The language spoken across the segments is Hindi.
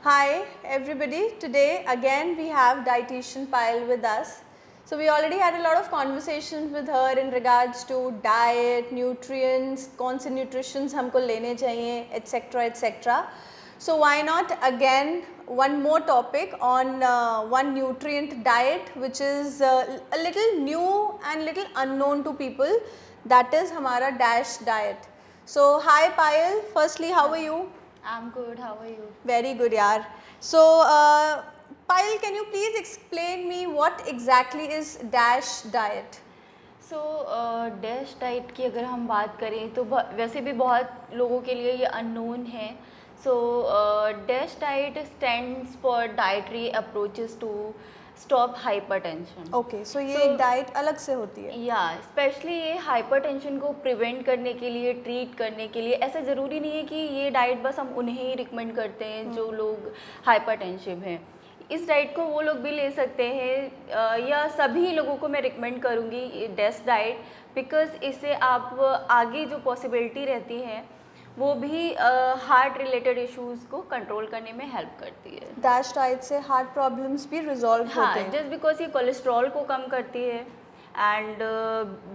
Hi everybody, today again we have dietitian Payal with us. So we already had a lot of conversations with her in regards to diet, nutrients, कौन से nutritions हमको लेने चाहिए, etc. etc. So why not again one more topic on one nutrient diet which is a little new and little unknown to people, that is हमारा DASH diet. So hi Payal, firstly how are you? I'm good. How are you? Very good, yaar. So, Payal, can you please explain me what exactly is DASH diet? So DASH diet की अगर हम बात करें तो वैसे भी बहुत लोगों के लिए ये अननोन है. So DASH diet stands for dietary approaches to stop hypertension. Okay, so ये एक डाइट अलग से होती है. या स्पेशली ये हाइपरटेंशन को प्रिवेंट करने के लिए, ट्रीट करने के लिए. ऐसा ज़रूरी नहीं है कि ये डाइट बस हम उन्हें ही रिकमेंड करते हैं जो लोग हाइपरटेंसिव हैं. इस डाइट को वो लोग भी ले सकते हैं या सभी लोगों को मैं रिकमेंड करूँगी डैश डाइट, बिकॉज़ इससे आप आगे जो पॉसिबिलिटी रहती है वो भी हार्ट रिलेटेड इश्यूज़ को कंट्रोल करने में हेल्प करती है. डैश डाइट से हार्ट प्रॉब्लम्स भी रिजॉल्व होते हैं. जस्ट बिकॉज ये कोलेस्ट्रॉल को कम करती है एंड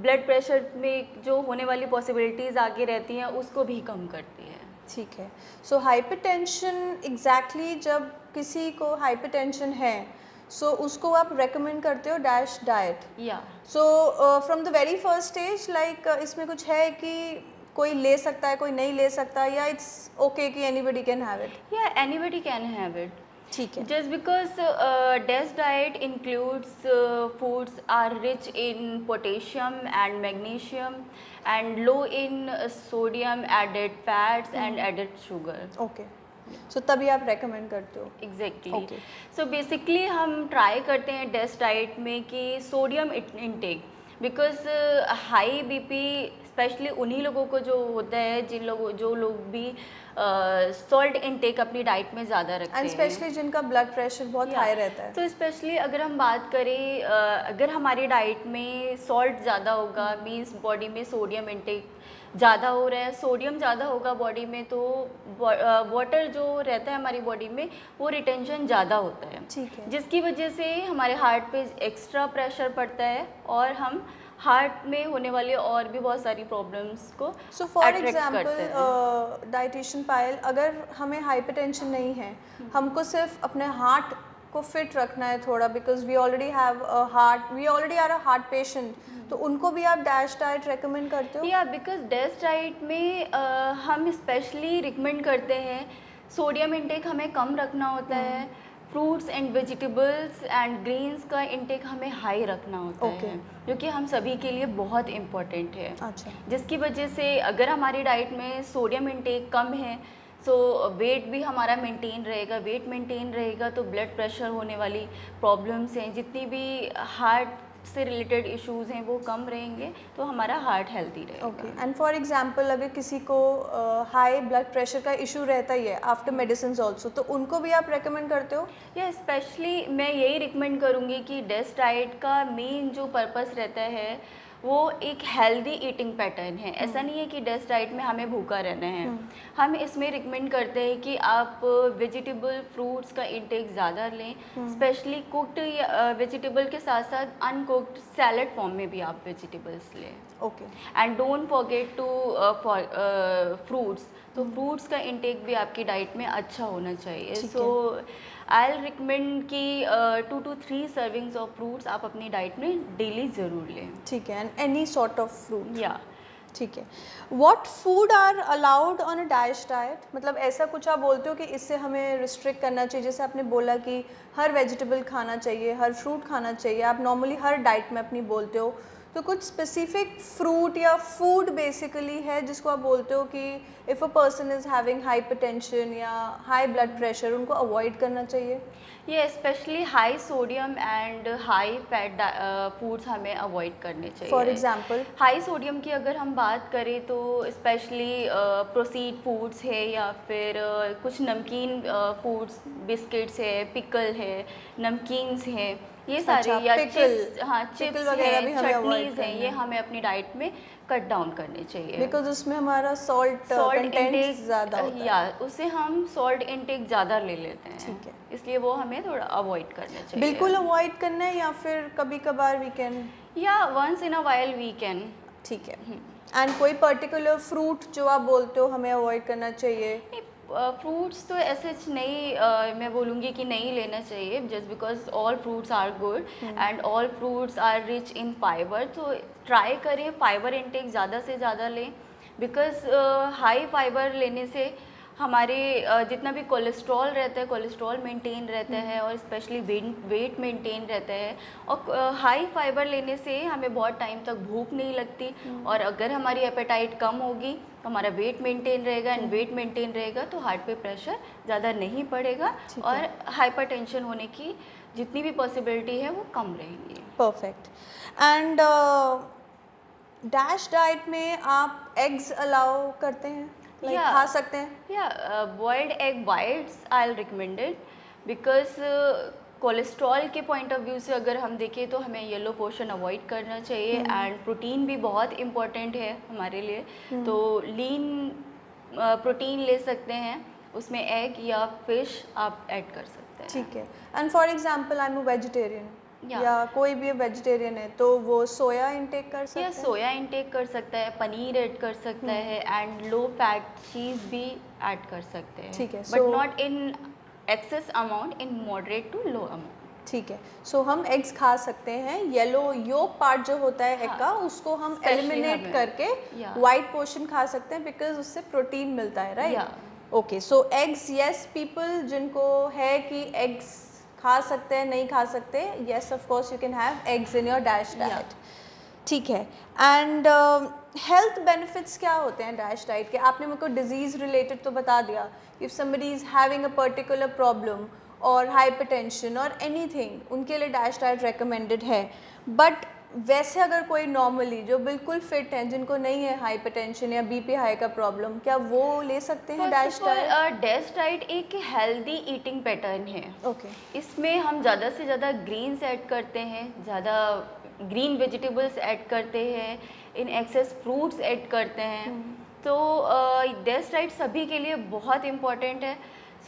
ब्लड प्रेशर में जो होने वाली पॉसिबिलिटीज़ आगे रहती हैं उसको भी कम करती है. ठीक है. सो हाइपरटेंशन एग्जैक्टली जब किसी को हाइपरटेंशन है सो उसको आप रेकमेंड करते हो डैश डाइट. या so from the very first stage like इसमें कुछ है कि कोई ले सकता है, कोई नहीं ले सकता, या इट्स ओके कि एनीबडी कैन हैव इट? या एनीबडी कैन हैव इट. ठीक है. Just because DASH diet includes foods are rich in potassium and magnesium and low in sodium, added fats and added sugar. Okay, so तभी आप रेकमेंड करते हो? Exactly. Okay. So basically हम ट्राई करते हैं DASH diet में कि sodium intake, because high BP specially उन्हीं लोगों को जो होता है जो लोग भी सॉल्ट इनटेक अपनी डाइट में ज़्यादा रखते हैं, स्पेशली जिनका ब्लड प्रेशर बहुत हाई रहता है. तो स्पेशली अगर हम बात करें अगर हमारी डाइट में सॉल्ट ज़्यादा होगा मींस बॉडी में सोडियम इनटेक ज़्यादा हो रहा है, सोडियम ज़्यादा होगा बॉडी में तो वाटर जो रहता है हमारी बॉडी में वो रिटेंशन ज़्यादा होता है. ठीक है. जिसकी वजह से हमारे हार्ट पे एक्स्ट्रा प्रेशर पड़ता है और हम हार्ट में होने वाली और भी बहुत सारी प्रॉब्लम्स को सो फॉर attract एग्जाम्पल करते हैं. डाइटिशियन पायल, अगर हमें हाइपरटेंशन नहीं है, हमको सिर्फ अपने हार्ट को फिट रखना है थोड़ा, because we already have a heart, we already are a heart patient, तो उनको भी आप डैश डाइट रेकमेंड करते हो? या बिकॉज डैश डाइट में हम स्पेशली रिकमेंड करते हैं सोडियम इंटेक हमें कम रखना होता है, fruits and vegetables and greens का इंटेक हमें हाई रखना होता है, जो कि हम सभी के लिए बहुत इम्पोर्टेंट है. अच्छा. जिसकी वजह से अगर हमारी डाइट में सोडियम इंटेक कम है सो वेट भी हमारा मेंटेन रहेगा. वेट मेंटेन रहेगा तो ब्लड प्रेशर होने वाली प्रॉब्लम्स हैं, जितनी भी हार्ट से रिलेटेड इश्यूज़ हैं वो कम रहेंगे तो हमारा हार्ट हेल्दी रहेगा. ओके. एंड फॉर एग्जांपल अगर किसी को हाई ब्लड प्रेशर का इशू रहता ही है आफ्टर मेडिसिन ऑल्सो, तो उनको भी आप रेकमेंड करते हो? या स्पेशली मैं यही रिकमेंड करूँगी कि डैश डाइट का मेन जो पर्पस रहता है वो एक हेल्दी ईटिंग पैटर्न है. ऐसा नहीं है कि डैश डाइट में हमें भूखा रहना है. हम इसमें रिकमेंड करते हैं कि आप वेजिटेबल फ्रूट्स का इंटेक ज़्यादा लें, स्पेशली कुक्ड वेजिटेबल के साथ साथ अनकुक्ड सैलड फॉर्म में भी आप वेजिटेबल्स लें. Okay. And don't forget to fruits. तो फ्रूट्स का इंटेक भी आपकी डाइट में अच्छा होना चाहिए. सो आई विल रिकमेंड कि 2 to 3 सर्विंग्स ऑफ फ्रूट्स आप अपनी डाइट में डेली ज़रूर लें. ठीक है. And any sort of fruit? या ठीक है. What food are allowed on a DASH diet? मतलब ऐसा कुछ आप बोलते हो कि इससे हमें रिस्ट्रिक्ट करना चाहिए? जैसे आपने बोला कि हर वेजिटेबल खाना चाहिए, हर फ्रूट खाना चाहिए, आप नॉर्मली हर डाइट में अपनी बोलते हो, तो कुछ स्पेसिफिक फ्रूट या फूड बेसिकली है जिसको आप बोलते हो कि if a person is having hypertension या हाई ब्लड प्रेशर उनको अवॉइड करना चाहिए? ये specially high sodium and high fat foods हमें अवॉइड करने चाहिए. फॉर एग्जांपल हाई सोडियम की अगर हम बात करें तो स्पेशली प्रोसीड फूड्स है या फिर कुछ नमकीन फूड्स, बिस्किट्स है, पिकल है, नमकीन्स हैं, ये सारे अच्छा, या pickle, चिप्स, हाँ pickle चिप्स वगैरह भी हैं, हमें avoid चटनीज हैं, करना ये है। हमें अपनी डाइट में कट डाउन करने चाहिए। बिकॉज उसमें हमारा सॉल्ट सॉल्ट कंटेंट इनटेक ज़्यादा होता है। या उससे हम सॉल्ट इनटेक ज़्यादा ले लेते हैं, ठीक है। इसलिए वो हमें थोड़ा अवॉइड करना चाहिए। बिल्कुल अवॉइड करना है या फिर कभी कभार वीकेंड? या once in a while we can. ठीक है। एंड कोई पर्टिकुलर फ्रूट जो आप बोलते हो हमें अवॉइड करना चाहिए? फ्रूट्स तो ऐसे नहीं मैं बोलूँगी कि नहीं लेना चाहिए, just because all fruits are good and all fruits are rich in fibre. तो ट्राई करें फाइबर इनटेक ज़्यादा से ज़्यादा लें, बिकॉज हाई फाइबर लेने से हमारे जितना भी कोलेस्ट्रॉल रहता है, कोलेस्ट्रॉल मेंटेन रहता है और स्पेशली वेट मेंटेन रहता है। और हाई फाइबर लेने से हमें बहुत टाइम तक भूख नहीं लगती, और अगर हमारी एपेटाइट कम होगी तो हमारा वेट मेंटेन रहेगा, एंड वेट मेंटेन रहेगा तो हार्ट पे प्रेशर ज़्यादा नहीं पड़ेगा और हाइपरटेंशन होने की जितनी भी पॉसिबिलिटी है वो कम रहेंगी। परफेक्ट। एंड डैश डाइट में आप एग्स अलाउ करते हैं? Like Yeah. खा सकते हैं? Boiled egg whites I will recommended, because cholesterol के पॉइंट ऑफ व्यू से अगर हम देखें तो हमें येलो पोर्शन अवॉइड करना चाहिए, एंड प्रोटीन भी बहुत इम्पॉर्टेंट है हमारे लिए। तो लीन प्रोटीन ले सकते हैं, उसमें एग या फिश आप ऐड कर सकते हैं। ठीक है। And for example I am a vegetarian Yeah. या कोई भी वेजिटेरियन है तो वो सोया इंटेक कर सकते या हैं? सोया इंटेक कर सकता है, पनीर ऐड कर सकता है, एंड लो फैट चीज़ भी ऐड कर सकते हैं। ठीक है, but so- not in excess amount, in moderate to low amount. ठीक है। सो हम एग्स खा सकते हैं, येलो योक पार्ट जो होता है एग का उसको हम Especially एलिमिनेट हमें- करके Yeah. वाइट पोर्शन खा सकते हैं, बिकॉज उससे प्रोटीन मिलता है, राइट? Yeah. ओके, सो एग्स, यस, पीपल जिनको है कि एग्स खा सकते हैं, नहीं खा सकते, yes of course you can have eggs in your dash diet. ठीक है। एंड हेल्थ बेनिफिट्स क्या होते हैं डैश डाइट के? आपने मेरे को डिजीज़ रिलेटेड तो बता दिया, if somebody is having a particular problem और हाइपरटेंशन और एनीथिंग, उनके लिए डैश डाइट रिकमेंडेड है। बट वैसे अगर कोई नॉर्मली जो बिल्कुल फिट हैं, जिनको नहीं है हाइपरटेंशन या बीपी हाई का प्रॉब्लम, क्या वो ले सकते हैं डैश डाइट? डैश डाइट एक हेल्दी ईटिंग पैटर्न है। ओके। इसमें हम ज़्यादा से ज़्यादा ग्रीन्स ऐड करते हैं, ज़्यादा ग्रीन वेजिटेबल्स ऐड करते हैं, इन एक्सेस फ्रूट्स ऐड करते हैं। तो डैश डाइट सभी के लिए बहुत इम्पॉर्टेंट है।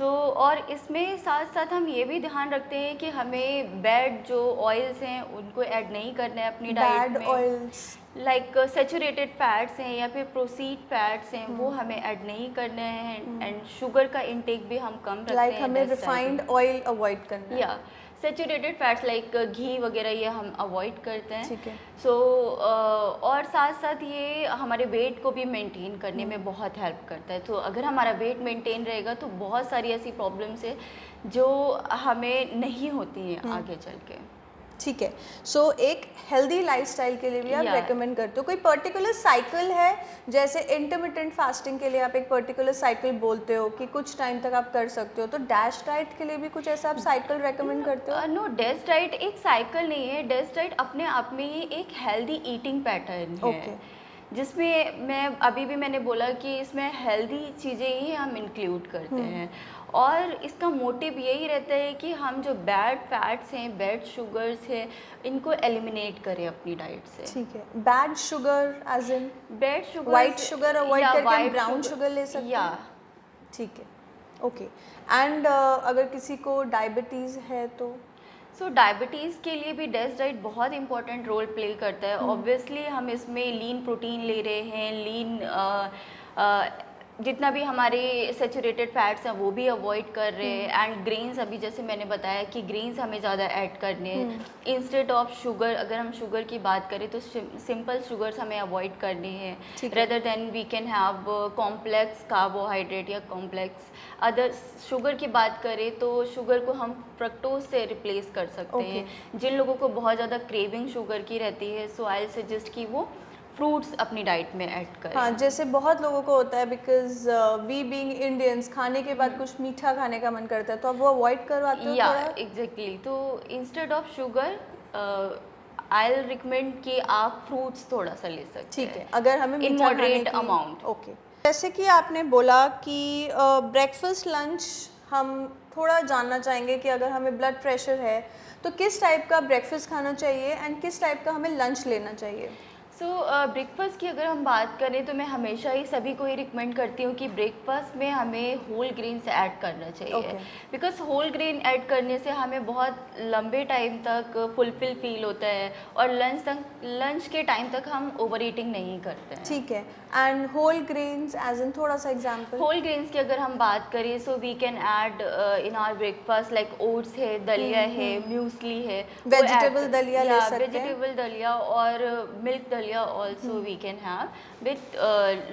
और इसमें साथ साथ हम ये भी ध्यान रखते हैं कि हमें बैड जो ऑयल्स हैं उनको ऐड नहीं करना है अपनी डाइट बैड में। ऑयल्स लाइक सेचुरेटेड फैट्स हैं या फिर प्रोसीड फैट्स हैं, वो हमें ऐड नहीं करने हैं, एंड शुगर का इंटेक भी हम कम रखते लाइक हैं। हमें रिफाइंड ऑयल अवॉइड करना है। या सेचुरेटेड फैट्स लाइक घी वगैरह ये हम अवॉइड करते हैं। ठीक है। और साथ साथ ये हमारे वेट को भी मेंटेन करने में बहुत हेल्प करता है। तो अगर हमारा वेट मेंटेन रहेगा तो बहुत सारी ऐसी प्रॉब्लम्स है जो हमें नहीं होती हैं आगे चल के। ठीक है। सो एक हेल्दी लाइफस्टाइल के लिए भी आप Yeah. रेकमेंड करते हो? कोई पर्टिकुलर साइकिल है, जैसे इंटरमिटेंट फास्टिंग के लिए आप एक पर्टिकुलर साइकिल बोलते हो कि कुछ टाइम तक आप कर सकते हो, तो डैश डाइट के लिए भी कुछ ऐसा आप साइकिल रेकमेंड करते हो? नो, डैश डाइट एक साइकिल नहीं है। डैश डाइट अपने आप में ही एक हेल्दी ईटिंग पैटर्न है। Okay. जिसमें मैंने बोला कि इसमें हेल्दी चीज़ें ही हम इंक्लूड करते हैं, और इसका मोटिव यही रहता है कि हम जो बैड फैट्स हैं, बैड शुगर्स हैं, इनको एलिमिनेट करें अपनी डाइट से। ठीक है। Bad sugar as in bad sugar, white sugar avoid करके हम ब्राउन शुगर ले सकते या हैं? ठीक है। ओके। एंड अगर किसी को डायबिटीज़ है तो? डायबिटीज़ के लिए भी डैश डाइट बहुत इंपॉर्टेंट रोल प्ले करता है। ऑब्वियसली हम इसमें लीन प्रोटीन ले रहे हैं, लीन जितना भी हमारे सेचुरेटेड फैट्स हैं वो भी अवॉइड कर रहे हैं, एंड ग्रेन्स, अभी जैसे मैंने बताया कि ग्रेन्स हमें ज़्यादा ऐड करने हैं इंस्टेड ऑफ शुगर। अगर हम शुगर की बात करें तो सिंपल शुगर्स हमें अवॉइड करने हैं, rather than we can have complex carbohydrate या कॉम्प्लेक्स अदर। शुगर की बात करें तो शुगर को हम फ्रक्टोज से रिप्लेस कर सकते हैं। जिन लोगों को बहुत ज़्यादा क्रेविंग शुगर की रहती है, सो आई सजेस्ट कि वो फ्रूट्स अपनी डाइट में ऐड करें। हाँ, जैसे बहुत लोगों को होता है, बिकॉज वी बीइंग इंडियंस खाने के बाद कुछ मीठा खाने का मन करता है, तो आप वो अवॉइड करवाते हो या थोड़ा? एग्जैक्टली। तो instead of sugar I will recommend कि आप फ्रूट्स थोड़ा सा ले सकते हैं। ठीक है, अगर हमें इन मीठा खाने मॉडरेट की अमाउंट। ओके। जैसे कि आपने बोला कि ब्रेकफास्ट लंच हम थोड़ा जानना चाहेंगे कि अगर हमें ब्लड प्रेशर है तो किस टाइप का ब्रेकफास्ट खाना चाहिए एंड किस टाइप का हमें लंच लेना चाहिए। सो ब्रेकफास्ट की अगर हम बात करें तो मैं हमेशा ही सभी को ही रिकमेंड करती हूँ कि ब्रेकफास्ट में हमें होल ग्रेन्स ऐड करना चाहिए, बिकॉज होल ग्रेन ऐड करने से हमें बहुत लंबे टाइम तक फुलफिल फील होता है और लंच के टाइम तक हम ओवर ईटिंग नहीं करते हैं। ठीक है, and whole grains as in थोड़ा सा एग्जांपल। होल ग्रेन्स की अगर हम बात करें so we can add in our breakfast like oats है, दलिया है, म्यूसली है, वेजिटेबल दलिया ले सकते हैं, वेजिटेबल दलिया और मिल्क दलिया also we can have with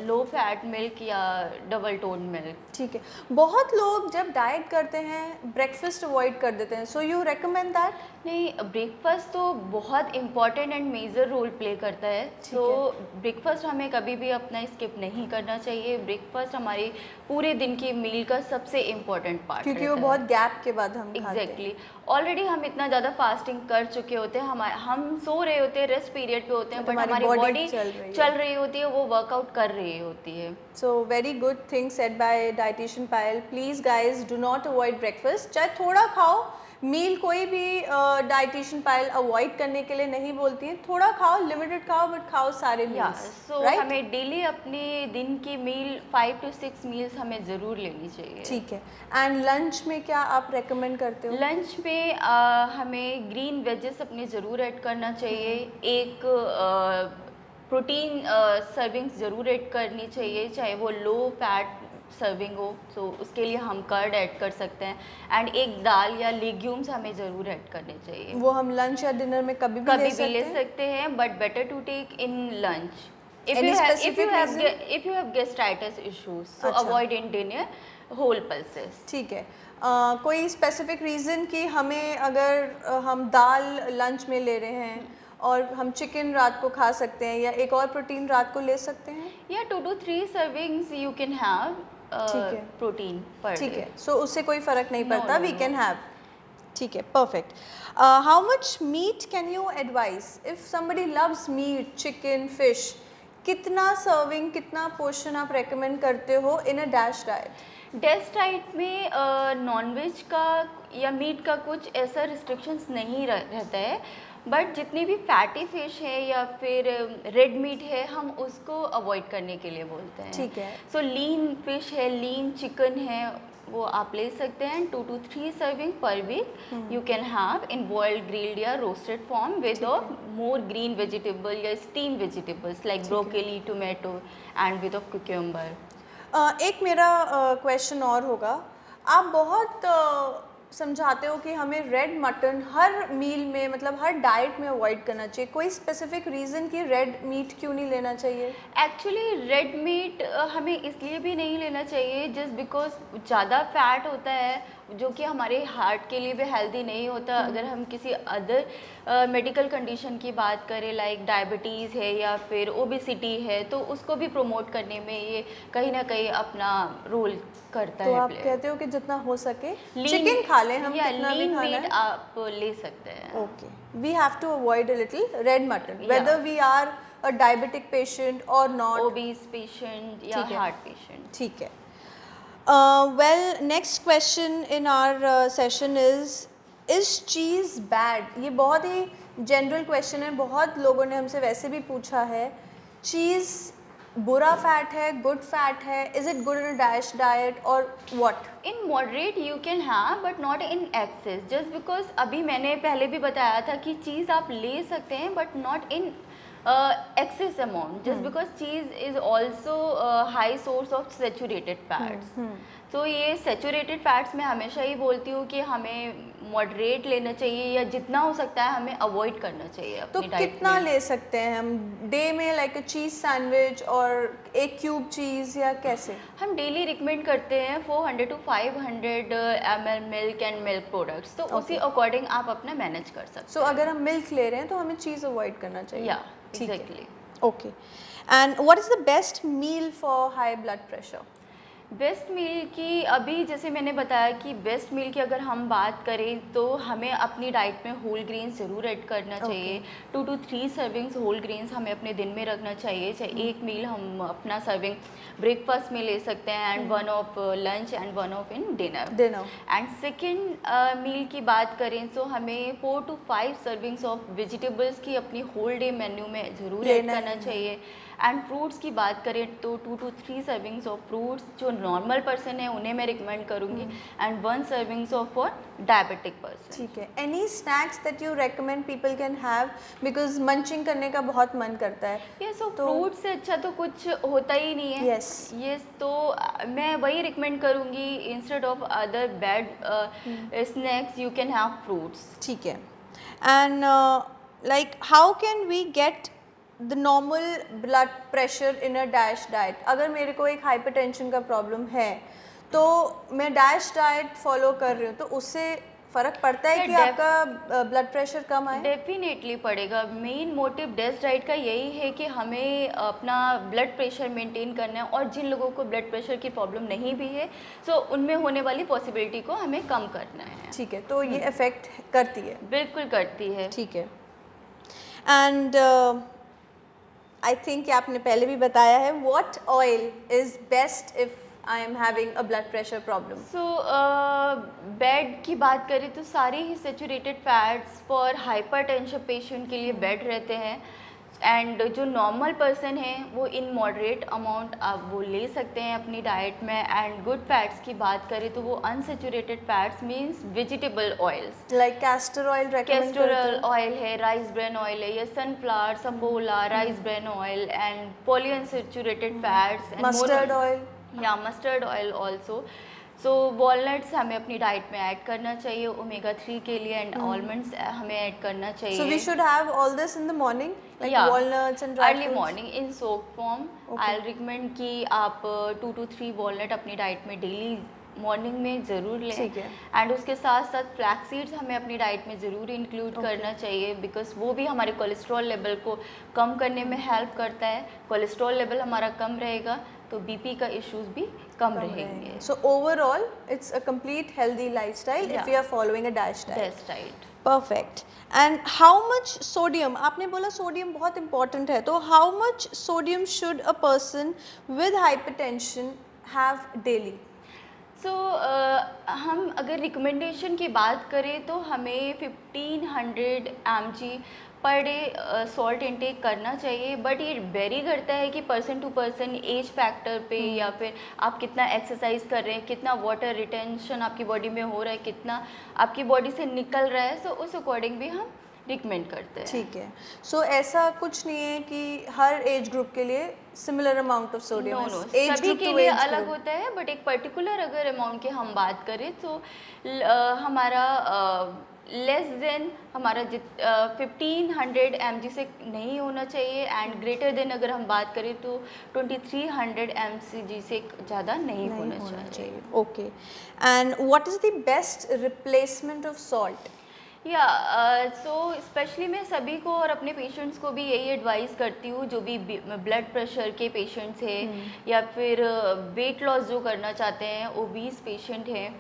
low fat milk या डबल टोन मिल्क। ठीक है, बहुत लोग जब डाइट करते हैं ब्रेकफास्ट अवॉइड कर देते हैं, सो यू रेकमेंड दैट? नहीं, ब्रेकफास्ट तो बहुत important and major role play करता है, तो ब्रेकफास्ट हमें कभी भी अपना स्किप नहीं करना चाहिए। ब्रेकफास्ट हमारी पूरे दिन की मील का सबसे इम्पोर्टेंट पार्ट, क्योंकि वो बहुत गैप के बाद हम एग्जैक्टली ऑलरेडी हम इतना ज़्यादा फास्टिंग कर चुके होते हैं, हम सो रहे होते हैं, रेस्ट पीरियड पे होते हैं, बट हमारी बॉडी चल रही होती है, वो वर्कआउट कर रही होती है। So very good thing said bye dietitian Payal. Please guys do not avoid breakfast, चाहे थोड़ा खाओ, मील कोई भी डाइटिशियन पायल अवॉइड करने के लिए नहीं बोलती है, थोड़ा खाओ, लिमिटेड खाओ, बट खाओ सारे मील्स। सो हमें डेली अपने दिन की मील 5 to 6 मील्स हमें ज़रूर लेनी चाहिए। ठीक है, एंड लंच में क्या आप रेकमेंड करते हो? लंच में हमें ग्रीन वेजेस अपने ज़रूर ऐड करना चाहिए, एक प्रोटीन सर्विंग्स ज़रूर ऐड करनी चाहिए, चाहे वो लो फैट सर्विंग हो, तो उसके लिए हम कर्ड ऐड कर सकते हैं, एंड एक दाल या लेग्यूम्स हमें ज़रूर ऐड करने चाहिए। वो हम लंच या डिनर में कभी भी ले सकते हैं, but better to take in lunch if you have gastritis issues, so avoid in dinner whole pulses। ठीक है, कोई स्पेसिफिक रीज़न कि हमें अगर हम दाल लंच में ले रहे हैं और हम चिकन रात को खा सकते हैं या एक और प्रोटीन रात को ले सकते हैं? या 2 to 3 servings you can have protein पर। ठीक है, सो उससे कोई फ़र्क नहीं पड़ता, वी कैन हैव। ठीक है, perfect. How much meat can you advise if somebody loves meat, chicken, fish? कितना सर्विंग, कितना पोर्शन आप रेकमेंड करते हो in a DASH diet? DASH diet में नॉनवेज का या मीट का कुछ ऐसा रिस्ट्रिक्शंस नहीं रहता है, बट जितनी भी फैटी फिश है या फिर रेड मीट है, हम उसको अवॉइड करने के लिए बोलते हैं। ठीक है, सो लीन फिश है, लीन चिकन है, वो आप ले सकते हैं। 2 to 3 serving per week you can have in boiled, grilled या roasted form with more green vegetable या steam vegetables like broccoli, tomato and with of cucumber. एक मेरा क्वेश्चन और होगा, आप बहुत समझाते हो कि हमें रेड मटन हर मील में, मतलब हर डाइट में अवॉइड करना चाहिए, कोई स्पेसिफिक रीज़न कि रेड मीट क्यों नहीं लेना चाहिए? एक्चुअली रेड मीट हमें इसलिए भी नहीं लेना चाहिए जस्ट बिकॉज ज़्यादा फैट होता है, जो कि हमारे हार्ट के लिए भी हेल्दी नहीं होता। अगर हम किसी अदर मेडिकल कंडीशन की बात करें लाइक डायबिटीज़ है या फिर ओबेसिटी है, तो उसको भी प्रमोट करने में ये कहीं ना कहीं अपना रोल करता है। तो आप कहते हो कि जितना हो सके चिकन खा लें हम, कितना भी खाना है आप ले सकते हैं। Okay, we have to avoid a little red mutton whether we are a diabetic patient or not, obese patient या हार्ट पेशेंट। ठीक है। Well, next question in our session is cheese bad? ये बहुत ही जनरल क्वेश्चन है, बहुत लोगों ने हमसे वैसे भी पूछा है। चीज़ बुरा फैट है, गुड फैट है? Is it good in a DASH diet और what? In moderate you can have but not in excess, just because अभी मैंने पहले भी बताया था कि चीज़ आप ले सकते हैं but not in excess amount, just because cheese is also a high source of saturated fats। तो ये saturated fats मैं हमेशा ही बोलती हूँ कि हमें मॉडरेट लेना चाहिए या जितना हो सकता है हमें अवॉइड करना चाहिए अपनी तो डाइट कितना में। ले सकते हैं हम डे में, लाइक चीज़ सैंडविच और एक क्यूब चीज़, या कैसे? हम डेली रिकमेंड करते हैं 400 to 500 ml milk and milk products, तो उसी अकॉर्डिंग आप अपना मैनेज कर सकते हैं। सो अगर हम मिल्क ले रहे हैं तो हमें चीज़ अवॉइड करना चाहिए? या exactly. Okay, and what is the best meal for high blood pressure? Best meal की अभी जैसे मैंने बताया कि बेस्ट मील की अगर हम बात करें तो हमें अपनी डाइट में होल ग्रेन्स ज़रूर ऐड करना चाहिए। 2 to 3 सर्विंग्स होल ग्रेन्स हमें अपने दिन में रखना चाहिए। चाहे एक मील हम अपना सर्विंग ब्रेकफास्ट में ले सकते हैं and 1 of lunch and 1 of in dinner. And second meal की बात करें तो हमें 4 to 5 सर्विंग्स ऑफ वेजिटेबल्स की अपनी होल डे मेन्यू में ज़रूर ऐड करना चाहिए। एंड फ्रूट्स की बात करें तो 2 to 3 सर्विंग्स ऑफ फ्रूट्स जो नॉर्मल पर्सन है उन्हें मैं रिकमेंड करूँगी and 1 servings of for diabetic person. ठीक है। Any snacks that you recommend people can have, because munching करने का बहुत मन करता है। यस, सो फ्रूट से अच्छा तो कुछ होता ही नहीं है। यस, तो मैं वही रिकमेंड करूँगी instead of other bad snacks you can have fruits. ठीक है। And like how can we get the normal blood pressure in a DASH diet? अगर मेरे को एक हाइपरटेंशन का प्रॉब्लम है तो मैं डैश डाइट फॉलो कर रही हूँ, तो उससे फ़र्क पड़ता है कि आपका ब्लड प्रेशर कम आए? डेफिनेटली पड़ेगा। मेन मोटिव डैश डाइट का यही है कि हमें अपना ब्लड प्रेशर मेंटेन करना है और जिन लोगों को ब्लड प्रेशर की प्रॉब्लम नहीं भी है तो उनमें होने वाली पॉसिबिलिटी को हमें कम करना है। ठीक है, तो ये इफ़ेक्ट करती है? बिल्कुल करती है। ठीक है। एंड आई थिंक आपने पहले भी बताया है, what oil is best if I am having a blood pressure problem? So bad की बात करें तो सारे ही saturated fats for hypertension patient के लिए बेड रहते हैं एंड जो नॉर्मल पर्सन है वो इन मॉडरेट अमाउंट आप वो ले सकते हैं अपनी डाइट में। एंड गुड फैट्स की बात करें तो वो unsaturated fats means vegetable oils like castor oil castor oil है, राइस ब्रेन ऑयल है, या सनफ्लावर, समोला, rice bran oil and polyunsaturated fats and mustard oil या mustard oil also. So walnuts हमें अपनी डाइट में ऐड करना चाहिए ओमेगा 3 के लिए एंड आलमंड्स हमें ऐड करना चाहिए। So we should have all this in the morning, like walnuts and early morning in soak form. I recommend कि आप 2 to 3 वॉलनट अपनी डाइट में डेली मॉर्निंग में ज़रूर लें। ठीक है। एंड उसके साथ साथ फ्लैक्स सीड्स हमें अपनी डाइट में ज़रूर इंक्लूड करना चाहिए बिकॉज वो भी हमारे कोलेस्ट्रॉल लेवल को कम करने में हेल्प करता है। कोलेस्ट्रॉल लेवल हमारा कम रहेगा तो बीपी का इश्यूज भी कम रहेंगे। So overall it's a complete healthy lifestyle if you are following a DASH diet. Perfect. And how much sodium, आपने बोला सोडियम बहुत इंपॉर्टेंट है, तो how much sodium should a person with hypertension have daily? So हम अगर रिकमेंडेशन की बात करें तो हमें 1500 mg per day salt intake करना चाहिए। बट ये वेरी करता है कि person to person, age factor पे या फिर आप कितना एक्सरसाइज कर रहे हैं, कितना वाटर रिटेंशन आपकी बॉडी में हो रहा है, कितना आपकी बॉडी से निकल रहा है, सो उस अकॉर्डिंग भी हम रिकमेंड करते हैं। ठीक है। सो ऐसा कुछ नहीं है कि हर एज ग्रुप के लिए similar amount of sodium? No, सभी के लिए अलग होता है बट एक पर्टिकुलर अगर अमाउंट की हम बात करें तो हमारा लेस देन हमारा 1500 mg से नहीं होना चाहिए एंड ग्रेटर देन अगर हम बात करें तो 2300 mg से ज़्यादा नहीं होना चाहिए। Okay. And what is the best replacement of salt? या सो स्पेशली मैं सभी को और अपने पेशेंट्स को भी यही एडवाइस करती हूँ जो भी ब्लड प्रेशर के पेशेंट्स हैं या फिर वेट लॉस जो करना चाहते हैं, ओबीस पेशेंट हैं,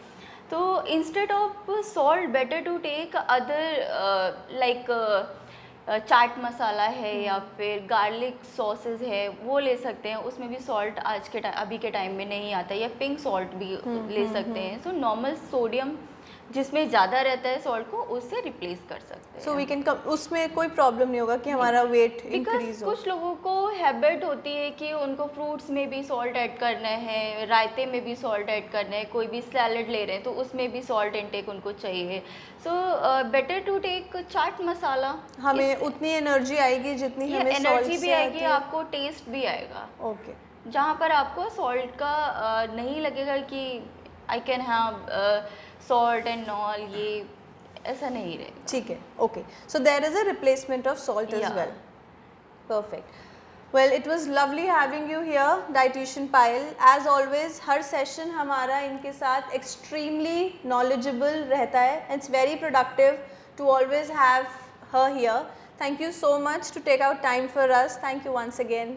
तो instead of salt better to take other like chaat masala है या फिर गार्लिक सॉसेस है वो ले सकते हैं। उसमें भी सॉल्ट आज के अभी के टाइम में नहीं आता, या पिंक सॉल्ट भी ले सकते हैं। सो नॉर्मल सोडियम जिसमें ज़्यादा रहता है सॉल्ट को उससे रिप्लेस कर सकते हैं। सो वी कैन उसमें कोई प्रॉब्लम नहीं होगा कि हमारा वेट इंक्रीज हो? कुछ लोगों को हैबिट होती है कि उनको फ्रूट्स में भी सॉल्ट ऐड करना है, रायते में भी सॉल्ट ऐड करना है, कोई भी सैलड ले रहे हैं तो उसमें भी सॉल्ट इनटेक उनको चाहिए। So better to take chaat masala. हमें उतनी एनर्जी आएगी जितनी हमें एनर्जी भी आएगी, आपको टेस्ट भी आएगा। ओके। जहाँ पर आपको सॉल्ट का नहीं लगेगा कि I can have salt and all, ये ऐसा नहीं रहेगा। ठीक है। Okay, so there is a replacement of salt as well. Perfect. Well, it was lovely having you here dietitian Payal. As always हर सेशन हमारा इनके साथ एक्सट्रीमली नॉलेजेबल रहता है। It's very productive to always have her here. Thank you so much to take out time for us. Thank you once again.